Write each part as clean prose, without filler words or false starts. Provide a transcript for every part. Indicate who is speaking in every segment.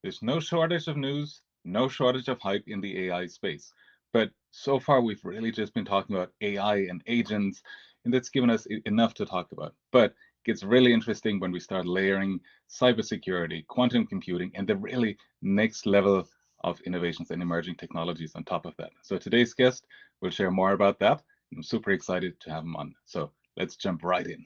Speaker 1: There's no shortage of news, no shortage of hype in the AI space. But so far, we've really just been talking about AI and agents, and that's given us enough to talk about. But it gets really interesting when we start layering cybersecurity, quantum computing, and the really next level of innovations and emerging technologies on top of that. So today's guest will share more about that. I'm super excited to have him on. So let's jump right in.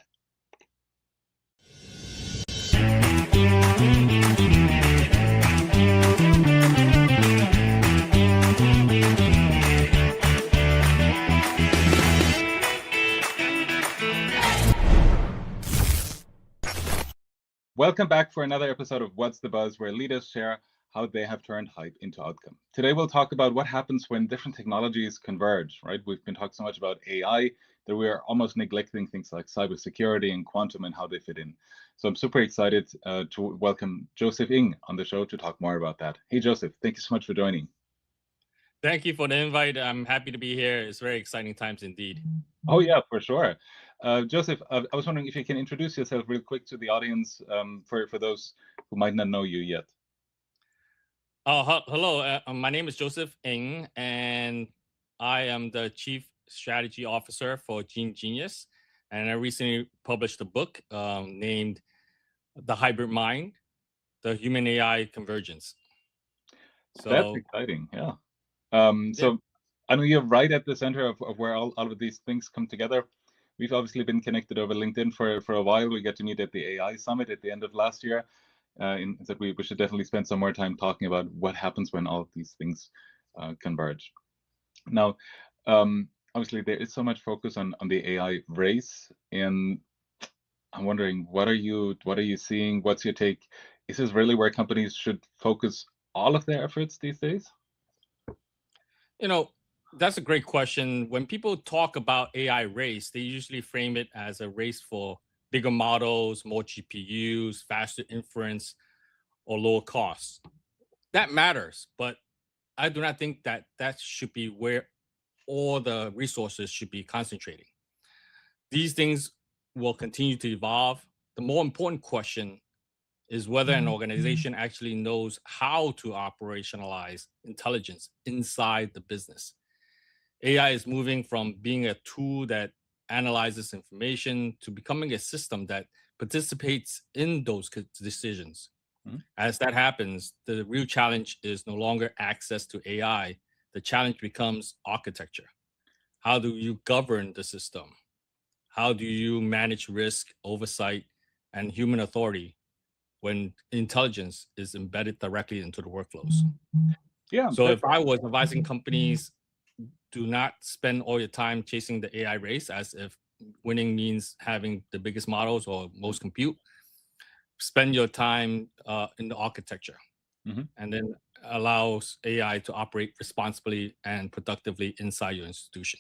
Speaker 1: Welcome back for another episode of What's the Buzz, where leaders share how they have turned hype into outcome. Today, we'll talk about what happens when different technologies converge, right? We've been talking so much about AI that we are almost neglecting things like cybersecurity and quantum and how they fit in. So I'm super excited to welcome Joseph Ng on the show to talk more about that. Hey, Joseph, thank you so much for joining.
Speaker 2: Thank you for the invite. I'm happy to be here. It's very exciting times indeed.
Speaker 1: Oh, yeah, for sure. Joseph, I was wondering if you can introduce yourself real quick to the audience for those who might not know you yet.
Speaker 2: Hello. My name is Joseph Ng, and I am the Chief Strategy Officer for GeneGenius. And I recently published a book named The Hybrid Mind, The Human AI Convergence.
Speaker 1: That's exciting, yeah. So I know you're right at the center of where all of these things come together. We've obviously been connected over LinkedIn for a while. We got to meet at the AI Summit at the end of last year. And that we should definitely spend some more time talking about what happens when all of these things converge. Now, obviously, there is so much focus on the AI race, and I'm wondering, what are you seeing? What's your take? Is this really where companies should focus all of their efforts these days?
Speaker 2: That's a great question. When people talk about AI race, they usually frame it as a race for bigger models, more GPUs, faster inference, or lower costs. That matters, but I do not think that should be where all the resources should be concentrating. These things will continue to evolve. The more important question is whether an organization actually knows how to operationalize intelligence inside the business. AI is moving from being a tool that analyzes information to becoming a system that participates in those decisions. As that happens, the real challenge is no longer access to AI. The challenge becomes architecture. How do you govern the system? How do you manage risk, oversight, and human authority when intelligence is embedded directly into the workflows?
Speaker 1: Yeah.
Speaker 2: So if I was advising companies, do not spend all your time chasing the AI race as if winning means having the biggest models or most compute. Spend your time in the architecture, and then allows AI to operate responsibly and productively inside your institution.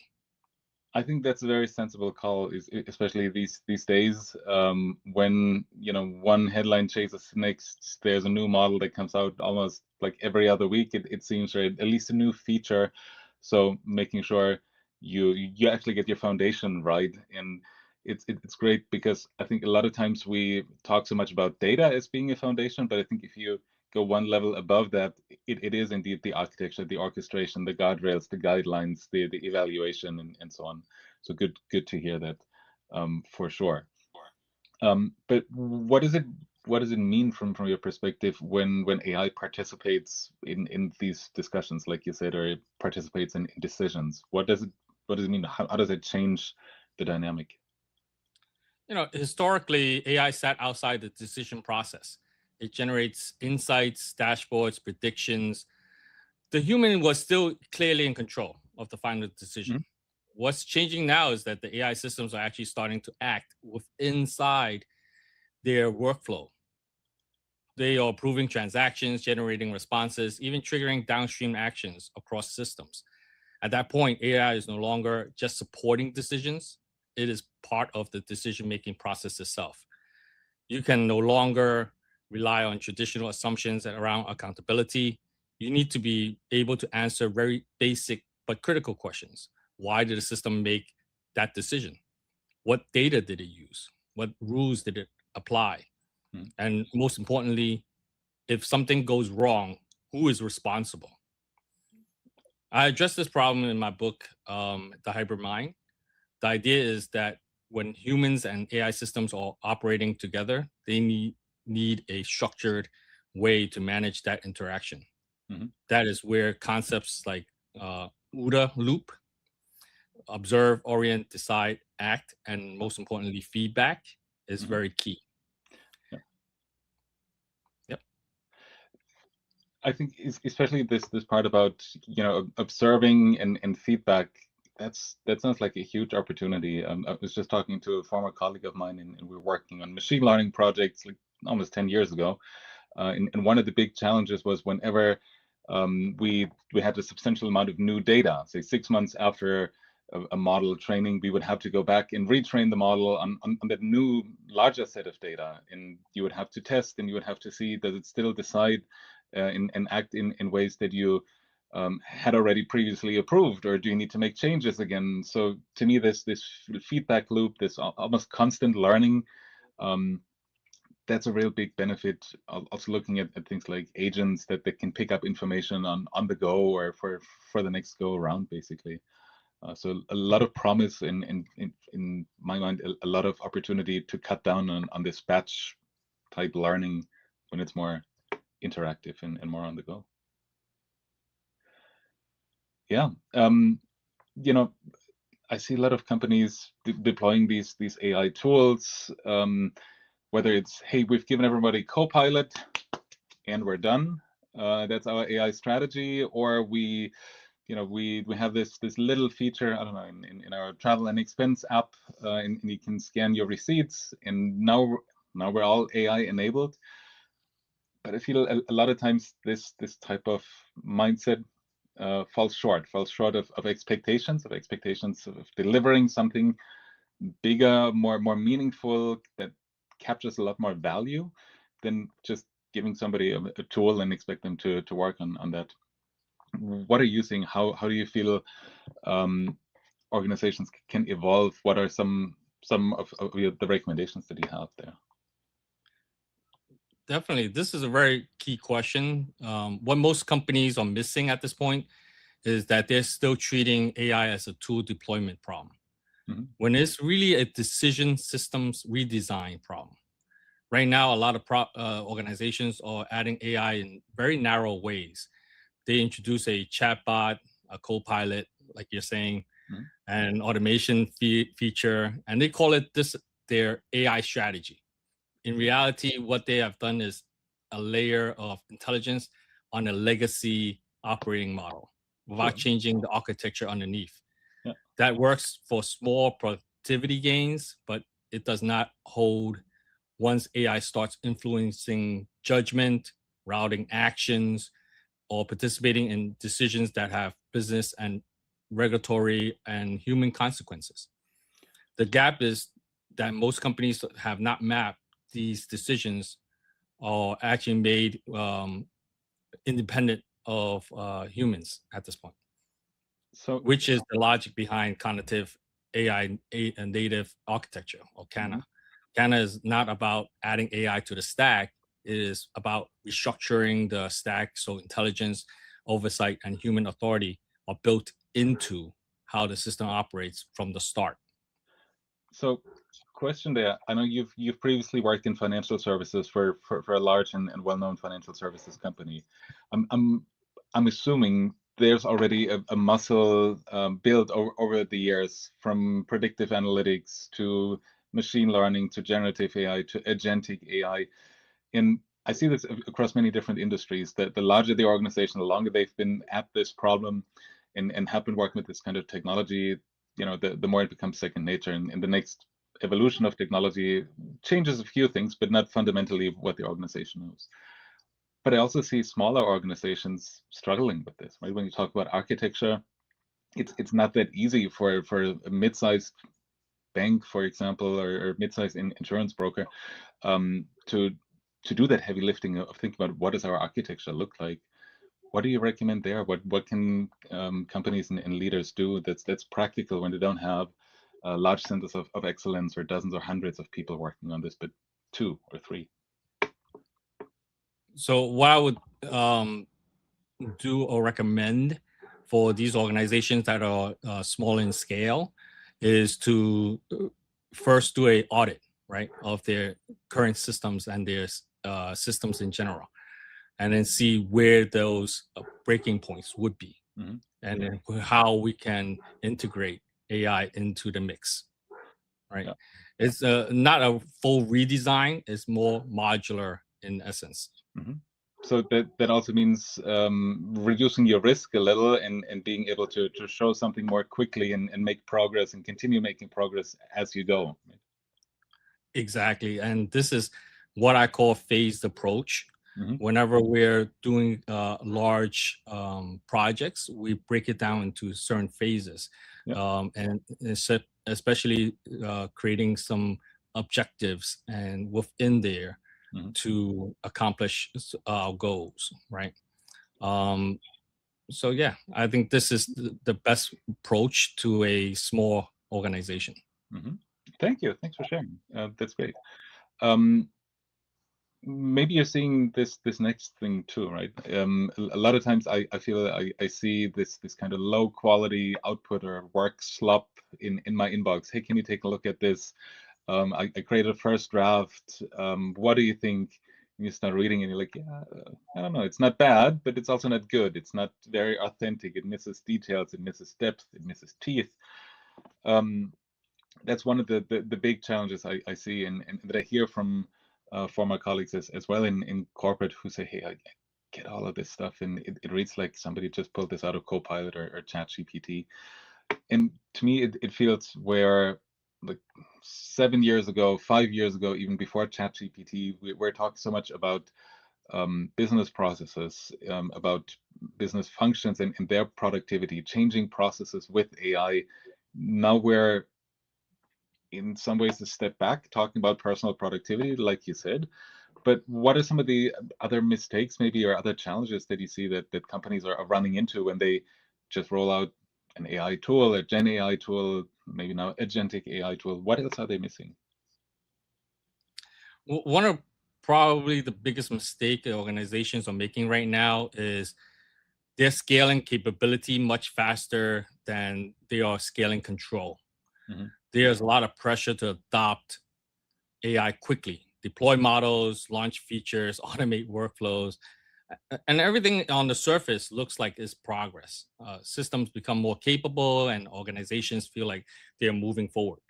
Speaker 1: I think that's a very sensible call, especially these days, when one headline chases the next. There's a new model that comes out almost like every other week. It seems, right? At least a new feature. So making sure you actually get your foundation right, and it's great because I think a lot of times we talk so much about data as being a foundation, but I think if you go one level above that, it is indeed the architecture, the orchestration, the guardrails, the guidelines, the evaluation, and so on. So good to hear that, for sure. But what does it mean from your perspective when AI participates in these discussions, like you said, or it participates in decisions? What does it mean? How does it change the dynamic?
Speaker 2: Historically, AI sat outside the decision process. It generates insights, dashboards, predictions. The human was still clearly in control of the final decision. What's changing now is that the AI systems are actually starting to act inside their workflow. They are approving transactions, generating responses, even triggering downstream actions across systems. At that point, AI is no longer just supporting decisions. It is part of the decision-making process itself. You can no longer rely on traditional assumptions around accountability. You need to be able to answer very basic but critical questions. Why did the system make that decision? What data did it use? What rules did it apply? And most importantly, if something goes wrong, who is responsible? I address this problem in my book, The Hybrid Mind. The idea is that when humans and AI systems are operating together, they need a structured way to manage that interaction.
Speaker 1: Mhm.
Speaker 2: That is where concepts like OODA loop, observe, orient, decide, act, and most importantly, feedback is very key.
Speaker 1: Yeah.
Speaker 2: Yep.
Speaker 1: I think especially this part about observing and feedback. That sounds like a huge opportunity. I was just talking to a former colleague of mine, and we were working on machine learning projects like almost 10 years ago. And one of the big challenges was whenever we had a substantial amount of new data, say 6 months after a model training, we would have to go back and retrain the model on that new larger set of data. And you would have to test, and you would have to see, does it still decide and act in ways that you had already previously approved, or do you need to make changes again? So to me, this feedback loop, this almost constant learning, that's a real big benefit. Also looking at things like agents that can pick up information on the go or for the next go around, basically. So a lot of promise in my mind, a lot of opportunity to cut down on this batch type learning when it's more interactive and more on the go. Yeah. I see a lot of companies deploying these AI tools, whether it's, hey, we've given everybody Copilot and we're done. That's our AI strategy, or we have this little feature, I don't know, in our travel and expense app, and you can scan your receipts, and now we're all AI enabled. But I feel a lot of times this type of mindset falls short of expectations of delivering something bigger, more meaningful, that captures a lot more value than just giving somebody a tool and expect them to work on that. What are you seeing? How do you feel organizations can evolve? What are some of the recommendations that you have there?
Speaker 2: Definitely. This is a very key question. What most companies are missing at this point is that they're still treating AI as a tool deployment problem, when it's really a decision systems redesign problem. Right now, a lot of organizations are adding AI in very narrow ways. They introduce a chatbot, a co-pilot, like you're saying, an automation feature, and they call it their AI strategy. In reality, what they have done is a layer of intelligence on a legacy operating model without changing the architecture underneath.
Speaker 1: Yeah.
Speaker 2: That works for small productivity gains, but it does not hold once AI starts influencing judgment, routing actions, or participating in decisions that have business and regulatory and human consequences. The gap is that most companies have not mapped these decisions are actually made independent of humans at this point. So, which is the logic behind cognitive AI native architecture, or CANA. CANA is not about adding AI to the stack. It is about restructuring the stack so intelligence, oversight, and human authority are built into how the system operates from the start. So, question there. I know you've previously worked in financial services for a large and well-known financial services company. I'm assuming there's already a muscle built over the years, from predictive analytics to machine learning to generative AI to agentic AI. And I see this across many different industries, that the larger the organization, the longer they've been at this problem and have been working with this kind of technology, the more it becomes second nature. And the next evolution of technology changes a few things, but not fundamentally what the organization knows. But I also see smaller organizations struggling with this, right? When you talk about architecture, it's not that easy for a mid-sized bank, for example, or mid-sized insurance broker to do that heavy lifting of thinking about what does our architecture look like. What do you recommend there? What can companies and leaders do that's practical when they don't have large centers of excellence or dozens or hundreds of people working on this, but 2 or 3? So what I would do or recommend for these organizations that are small in scale is to first do a audit, right, of their current systems and their systems in general, and then see where those breaking points would be,
Speaker 1: Mm-hmm.
Speaker 2: and then how we can integrate AI into the mix, right?
Speaker 1: Yeah.
Speaker 2: It's not a full redesign; it's more modular in essence.
Speaker 1: Mm-hmm. So that also means reducing your risk a little and being able to show something more quickly and make progress and continue making progress as you go.
Speaker 2: Exactly. And this is what I call phased approach.
Speaker 1: Mm-hmm.
Speaker 2: Whenever we're doing large projects, we break it down into certain phases.
Speaker 1: Yeah.
Speaker 2: And especially creating some objectives and within there
Speaker 1: Mm-hmm.
Speaker 2: to accomplish our goals, right? So yeah, I think this is the best approach to a small organization.
Speaker 1: Mm-hmm. Thank you. Thanks for sharing. That's great. Um, maybe you're seeing this next thing too, right? A lot of times I feel I see this kind of low quality output or work slop in my inbox. Hey, can you take a look at this? I created a first draft. What do you think? And you start reading and you're like, yeah, I don't know. It's not bad, but it's also not good. It's not very authentic. It misses details. It misses depth. It misses teeth. That's one of the big challenges I see and that I hear from former colleagues as well in corporate who say, hey, I get all of this stuff and it reads like somebody just pulled this out of Copilot or ChatGPT. And to me, it feels where like 7 years ago, 5 years ago, even before ChatGPT, we're talking so much about business processes, about business functions and their productivity, changing processes with AI. Now we're in some ways a step back, talking about personal productivity, like you said. But what are some of the other mistakes, maybe, or other challenges that you see that companies are running into when they just roll out an AI tool, a Gen AI tool, maybe now Agentic AI tool? What else are they missing?
Speaker 2: One of probably the biggest mistake that organizations are making right now is they're scaling capability much faster than they are scaling control.
Speaker 1: Mm-hmm.
Speaker 2: There's a lot of pressure to adopt AI quickly, deploy models, launch features, automate workflows, and everything on the surface looks like is progress. Systems become more capable and organizations feel like they're moving forward.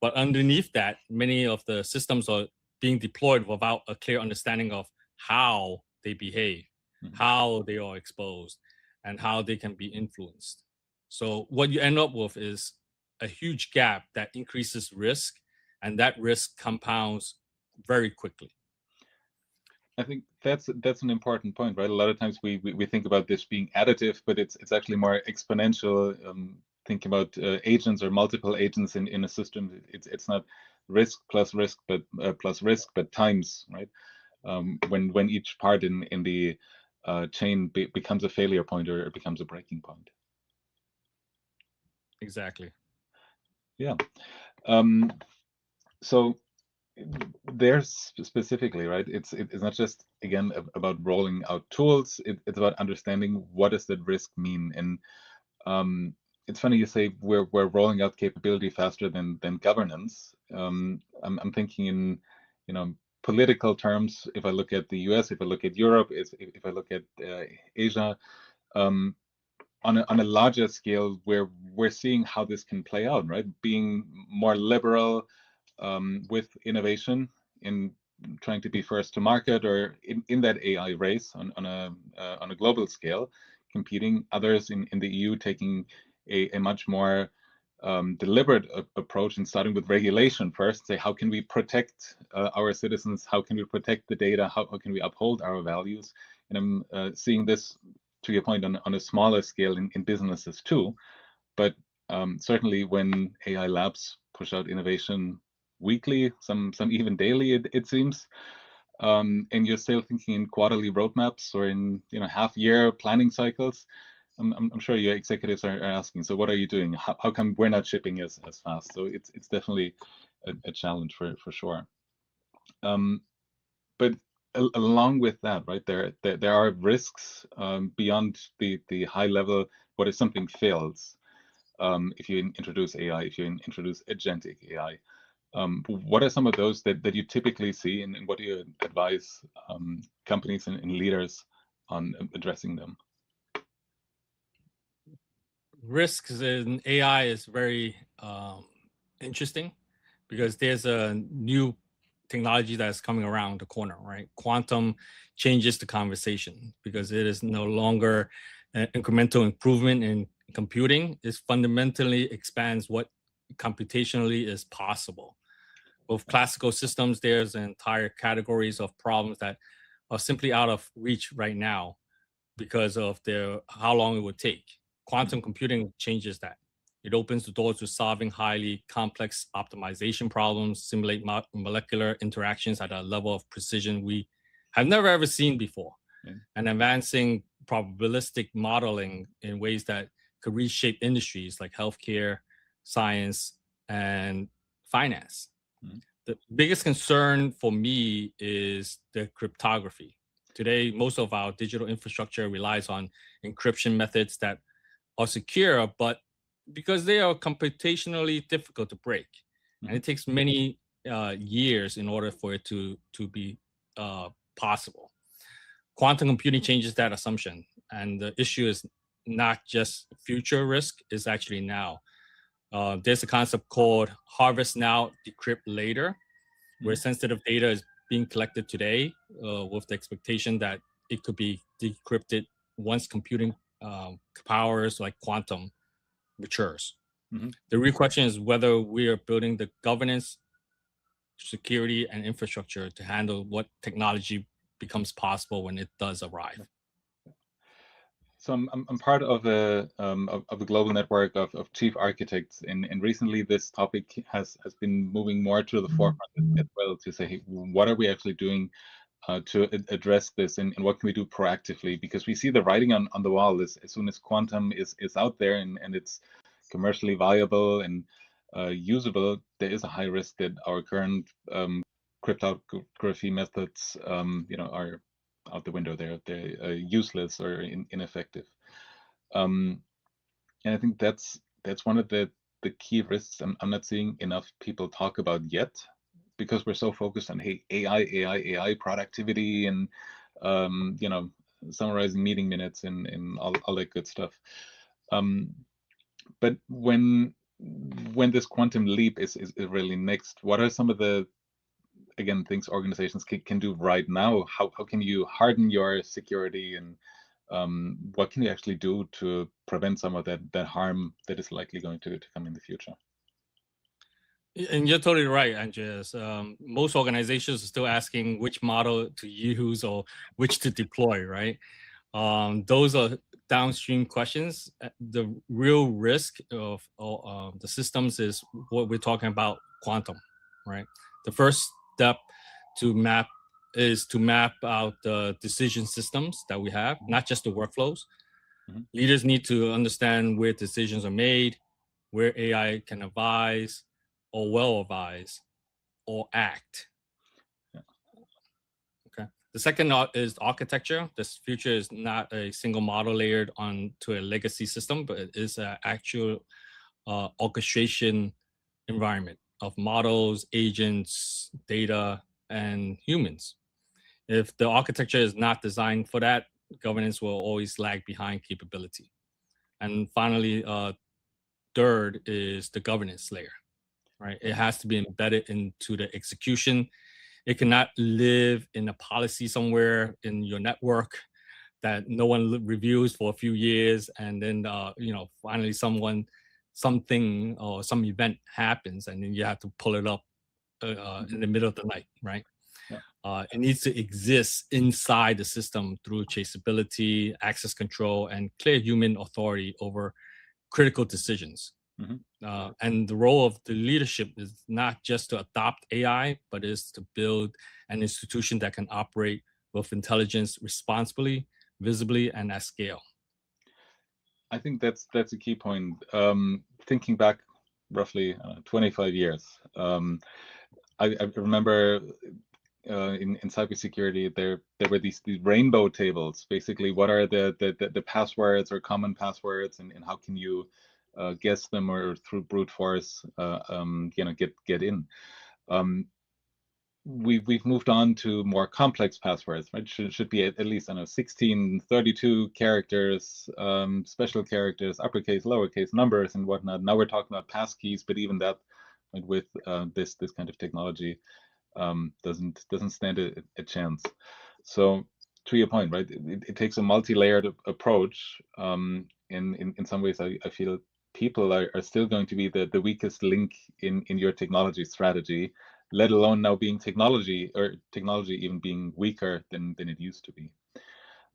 Speaker 2: But underneath that, many of the systems are being deployed without a clear understanding of how they behave,
Speaker 1: Mm-hmm.
Speaker 2: how they are exposed, and how they can be influenced. So what you end up with is a huge gap that increases risk, and that risk compounds very quickly.
Speaker 1: I think that's an important point, right? A lot of times we think about this being additive, but it's actually more exponential. Think about agents or multiple agents in a system. It's not risk plus risk, but plus risk, but times, right? When each part in the chain becomes a failure point or becomes a breaking point.
Speaker 2: Exactly.
Speaker 1: Yeah. So there's specifically, right, it's not just again about rolling out tools, it's about understanding what does that risk mean. And it's funny you say we're rolling out capability faster than governance. I'm thinking in political terms. If I look at the US, if I look at Europe, if I look at Asia, um, on a larger scale, where we're seeing how this can play out, right? Being more liberal with innovation in trying to be first to market or in that AI race on a global scale, competing. Others in the EU taking a much more deliberate approach and starting with regulation first. Say, how can we protect our citizens? How can we protect the data? How can we uphold our values? And I'm seeing this, to your point, on a smaller scale in businesses too. But certainly when AI labs push out innovation weekly, some even daily, it seems, and you're still thinking in quarterly roadmaps or in half-year planning cycles, I'm sure your executives are asking, so what are you doing? How come we're not shipping as fast? So it's definitely a challenge for sure. But along with that, right, there are risks beyond the high level. What if something fails? If you introduce AI, if you introduce agentic AI, what are some of those that you typically see, and what do you advise companies and leaders on addressing them?
Speaker 2: Risks in AI is very interesting because there's a new technology that's coming around the corner, right? Quantum changes the conversation because it is no longer an incremental improvement in computing. It fundamentally expands what computationally is possible. With classical systems, there's entire categories of problems that are simply out of reach right now because of how long it would take. Quantum computing changes that. It opens the door to solving highly complex optimization problems, simulate molecular interactions at a level of precision we have never ever seen before, and advancing probabilistic modeling in ways that could reshape industries like healthcare, science, and finance. The biggest concern for me is the cryptography. Today, most of our digital infrastructure relies on encryption methods that are secure, but because they are computationally difficult to break, and it takes many years in order for it to be possible. Quantum computing changes that assumption, and the issue is not just future risk; it's actually now. There's a concept called harvest now, decrypt later, where sensitive data is being collected today with the expectation that it could be decrypted once computing powers like quantum matures. The real question is whether we are building the governance, security, and infrastructure to handle what technology becomes possible when it does arrive.
Speaker 1: So I'm part of a global network of chief architects, and recently this topic has been moving more to the forefront as well, to say, hey, what are we actually doing to address this, and what can we do proactively? Because we see the writing on the wall. As soon as quantum is out there and it's commercially viable and usable, there is a high risk that our current cryptography methods, are out the window. They're useless or ineffective. And I think that's one of the key risks I'm not seeing enough people talk about yet, because we're so focused on, hey, AI productivity, and summarizing meeting minutes and all that good stuff. But when this quantum leap is really next, what are some of the, again, things organizations can do right now? How can you harden your security, and what can you actually do to prevent some of that harm that is likely going to come in the future?
Speaker 2: And you're totally right, Andreas. Most organizations are still asking which model to use or which to deploy, right? Those are downstream questions. The real risk of the systems is what we're talking about, quantum, right? The first step is to map out the decision systems that we have, not just the workflows. Leaders need to understand where decisions are made, where AI can advise or well advise or act. Okay. The second is architecture. This future is not a single model layered onto a legacy system, but it is an actual orchestration environment of models, agents, data, and humans. If the architecture is not designed for that, governance will always lag behind capability. And finally, third is the governance layer, right? It has to be embedded into the execution. It cannot live in a policy somewhere in your network that no one reviews for a few years, and then finally something or some event happens, and then you have to pull it up in the middle of the night, right? It needs to exist inside the system through traceability, access control, and clear human authority over critical decisions. And the role of the leadership is not just to adopt AI, but is to build an institution that can operate with intelligence responsibly, visibly, and at scale.
Speaker 1: I think that's a key point. Thinking back roughly 25 years, I remember in cybersecurity, there were these rainbow tables. Basically, what are the passwords or common passwords, and how can you guess them or through brute force, get in. We've moved on to more complex passwords, right? Should be at least, I don't know, 16, 32 characters, special characters, uppercase, lowercase, numbers, and whatnot. Now we're talking about passkeys, but even that, like, with this kind of technology, doesn't stand a chance. So to your point, right? It takes a multi-layered approach. In some ways, I feel people are still going to be the weakest link in your technology strategy, let alone now being technology even being weaker than it used to be.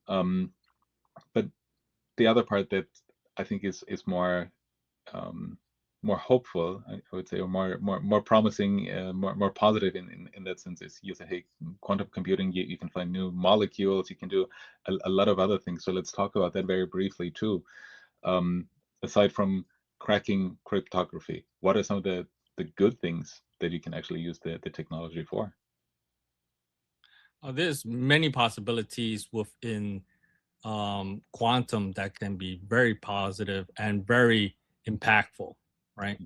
Speaker 1: But the other part that I think is more hopeful, I would say, or more promising, more positive in that sense, is you say, hey, quantum computing, you can find new molecules, you can do a lot of other things. So let's talk about that very briefly too. Aside from cracking cryptography, what are some of the good things that you can actually use the technology for?
Speaker 2: There's many possibilities within quantum that can be very positive and very impactful, right?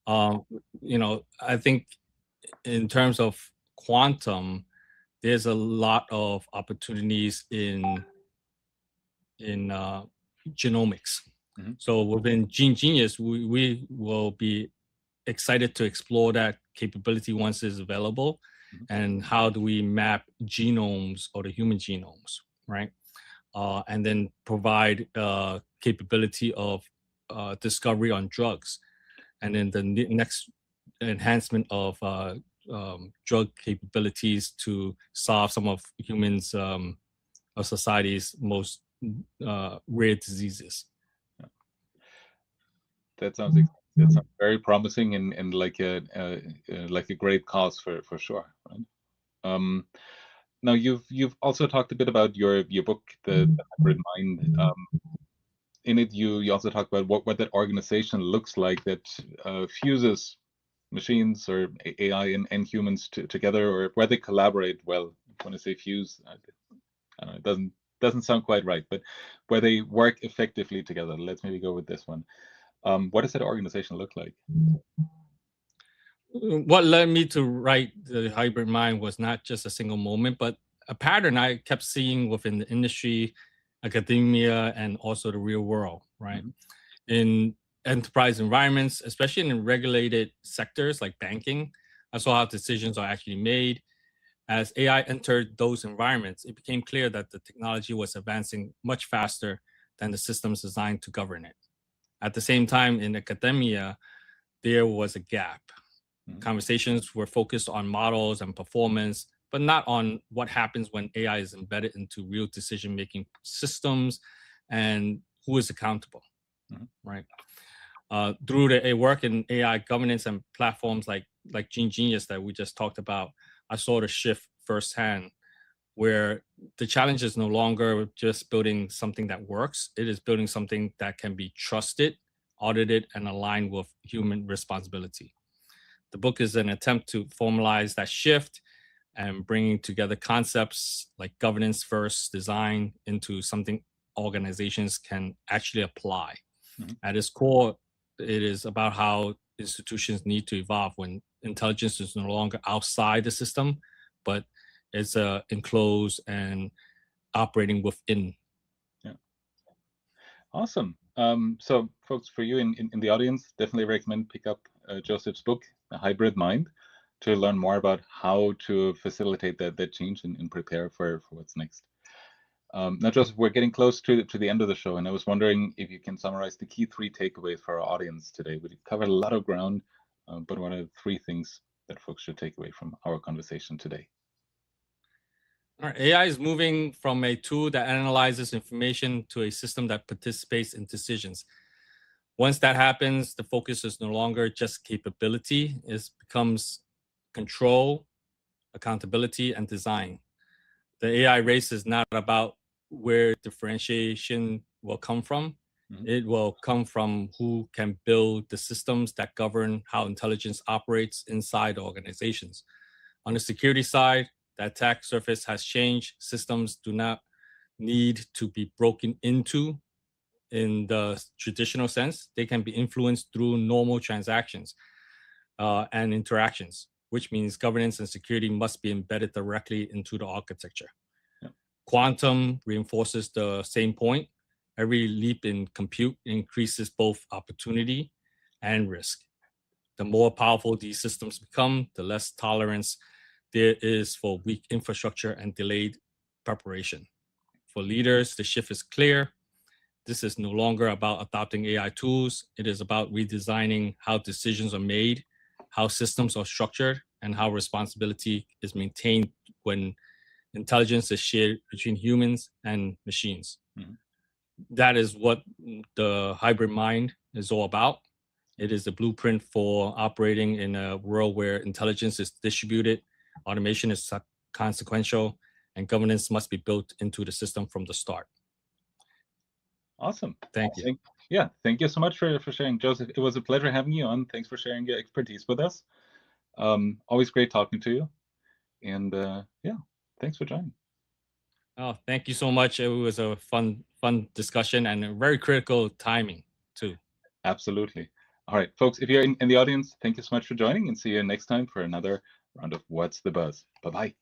Speaker 2: I think in terms of quantum, there's a lot of opportunities in genomics. So within GeneGenius, we will be excited to explore that capability once it's available. And how do we map genomes or the human genomes, right? And then provide capability of discovery on drugs. And then the next enhancement of drug capabilities to solve some of humans' of society's most rare diseases.
Speaker 1: That sounds very promising and like a great cause for sure, right? Now you've also talked a bit about your book, the Hybrid Mind. In it, you also talk about what that organization looks like that fuses machines or AI and humans together, or where they collaborate well. When I say fuse, I don't know, it doesn't sound quite right, but where they work effectively together. Let's maybe go with this one. What does that organization look like?
Speaker 2: What led me to write the Hybrid Mind was not just a single moment, but a pattern I kept seeing within the industry, academia, and also the real world, right? In enterprise environments, especially in regulated sectors like banking, I saw how decisions are actually made. As AI entered those environments, it became clear that the technology was advancing much faster than the systems designed to govern it. At the same time, in academia, there was a gap. Conversations were focused on models and performance, but not on what happens when AI is embedded into real decision-making systems and who is accountable, right? Through the work in AI governance and platforms like GeneGenius that we just talked about, I saw the shift firsthand, where the challenge is no longer just building something that works. It is building something that can be trusted, audited, and aligned with human responsibility. The book is an attempt to formalize that shift and bringing together concepts like governance first design into something organizations can actually apply. At its core, it is about how institutions need to evolve when intelligence is no longer outside the system, but it's enclosed and operating within.
Speaker 1: Yeah. Awesome. So folks, for you in the audience, definitely recommend pick up Joseph's book, The Hybrid Mind, to learn more about how to facilitate that change and prepare for what's next. Now, Joseph, we're getting close to the end of the show, and I was wondering if you can summarize the key 3 takeaways for our audience today. We've covered a lot of ground, but what are the 3 things that folks should take away from our conversation today?
Speaker 2: AI is moving from a tool that analyzes information to a system that participates in decisions. Once that happens, the focus is no longer just capability, it becomes control, accountability, and design. The AI race is not about where differentiation will come from. It will come from who can build the systems that govern how intelligence operates inside organizations. On the security side, The attack surface has changed. Systems do not need to be broken into in the traditional sense. They can be influenced through normal transactions and interactions, which means governance and security must be embedded directly into the architecture.
Speaker 1: Yeah.
Speaker 2: Quantum reinforces the same point. Every leap in compute increases both opportunity and risk. The more powerful these systems become, the less tolerance there is for weak infrastructure and delayed preparation. For leaders, the shift is clear. This is no longer about adopting AI tools. It is about redesigning how decisions are made, how systems are structured, and how responsibility is maintained when intelligence is shared between humans and machines. Mm-hmm. That is what the hybrid mind is all about. It is the blueprint for operating in a world where intelligence is distributed, automation is consequential, and governance must be built into the system from the start.
Speaker 1: Awesome.
Speaker 2: Thank you.
Speaker 1: Thank you so much for sharing, Joseph. It was a pleasure having you on. Thanks for sharing your expertise with us. Always great talking to you. And thanks for joining.
Speaker 2: Oh, thank you so much. It was a fun discussion and a very critical timing too.
Speaker 1: Absolutely. All right, folks, if you're in the audience, thank you so much for joining, and see you next time for another round of What's the Buzz. Bye-bye.